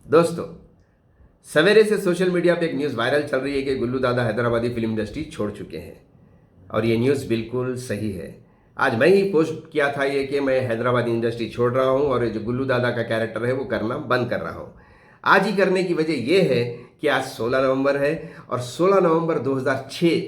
दोस्तों, सवेरे से सोशल मीडिया पे एक न्यूज़ वायरल चल रही है कि गुल्लू दादा हैदराबादी फिल्म इंडस्ट्री छोड़ चुके हैं और ये न्यूज़ बिल्कुल सही है। आज मैं ही पोस्ट किया था ये कि मैं हैदराबादी इंडस्ट्री छोड़ रहा हूँ और ये जो गुल्लू दादा का कैरेक्टर है वो करना बंद कर रहा हूँ। आज ही करने की वजह ये है कि आज 16 नवंबर है और 16 नवंबर 2006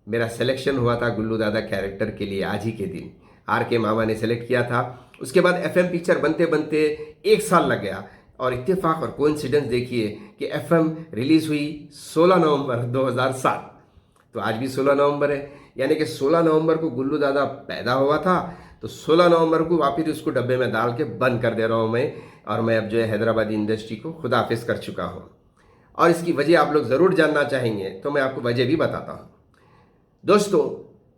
मेरा सिलेक्शन हुआ था गुल्लू दादा कैरेक्टर के लिए। आज ही के दिन आर के मामा ने सेलेक्ट किया था। उसके बाद एफएम पिक्चर बनते बनते 1 साल लग गया और इत्तेफाक और कोइंसिडेंस देखिए कि एफएम रिलीज हुई 16 नवंबर 2007। तो आज भी 16 नवंबर है, यानी कि 16 नवंबर को गुल्लू दादा पैदा हुआ था, तो 16 नवंबर को वापिस उसको डब्बे में डाल के बंद कर दे रहा हूँ मैं। और मैं अब जो है हैदराबादी इंडस्ट्री को खुदाफिज कर चुका हूँ और इसकी वजह आप लोग ज़रूर जानना चाहेंगे तो मैं आपको वजह भी बताता हूँ। दोस्तों,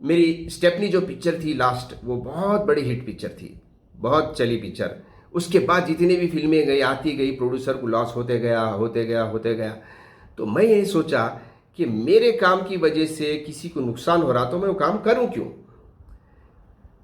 मेरी स्टेपनी जो पिक्चर थी लास्ट, वो बहुत बड़ी हिट पिक्चर थी, बहुत चली पिक्चर। उसके बाद जितनी भी फिल्में गई आती गई, प्रोड्यूसर को लॉस होते गया होते गया होते गया। तो मैं ये सोचा कि मेरे काम की वजह से किसी को नुकसान हो रहा तो मैं वो काम करूं क्यों।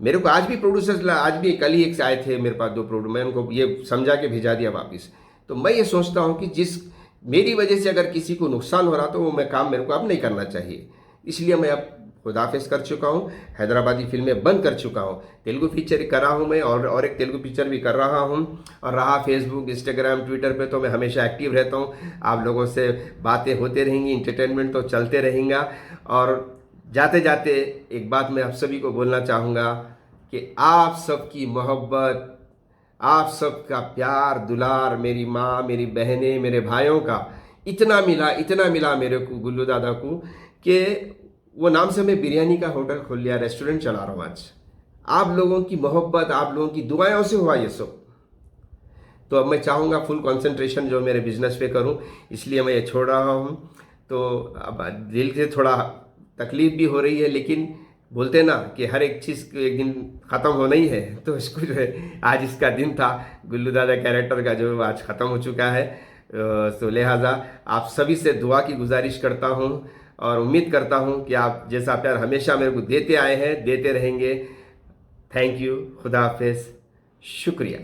मेरे को आज भी प्रोड्यूसर्स, आज भी कल ही एक आए थे मेरे पास 2 प्रोड्यूसर, मैं उनको ये समझा के भेजा दिया वापस। तो मैं ये सोचता हूँ कि जिस मेरी वजह से अगर किसी को नुकसान हो रहा तो वो मैं काम मेरे को अब नहीं करना चाहिए। इसलिए मैं अब खुदाफिज कर चुका हूँ, हैदराबादी फिल्में बंद कर चुका हूँ। तेलुगु पिक्चर कर रहा हूँ मैं और एक तेलुगु पिक्चर भी कर रहा हूँ। और रहा फेसबुक, इंस्टाग्राम, ट्विटर पे तो मैं हमेशा एक्टिव रहता हूँ। आप लोगों से बातें होते रहेंगी, इंटरटेनमेंट तो चलते रहेगा। और जाते जाते एक बात मैं आप सभी को बोलना चाहूँगा कि आप सबकी मोहब्बत, आप सबका प्यार दुलार, मेरी माँ, मेरी बहनें, मेरे भाइयों का इतना मिला मेरे को, गुल्लू दादा को, कि वो नाम से मैं बिरयानी का होटल खोल लिया, रेस्टोरेंट चला रहा हूँ आज। आप लोगों की मोहब्बत, आप लोगों की दुआओं से हुआ ये सब। तो अब मैं चाहूँगा फुल कंसंट्रेशन जो मेरे बिजनेस पे करूँ, इसलिए मैं ये छोड़ रहा हूँ। तो अब दिल से थोड़ा तकलीफ भी हो रही है, लेकिन बोलते ना कि हर एक चीज़ एक दिन ख़त्म होना ही है। तो इसको जो है, आज इसका दिन था गुल्लू दादा कैरेक्टर का, जो आज ख़त्म हो चुका है। तो लिहाजा आप सभी से दुआ की गुजारिश करता हूँ और उम्मीद करता हूँ कि आप जैसा प्यार हमेशा मेरे को देते आए हैं, देते रहेंगे। थैंक यू, खुदा हाफिज़, शुक्रिया।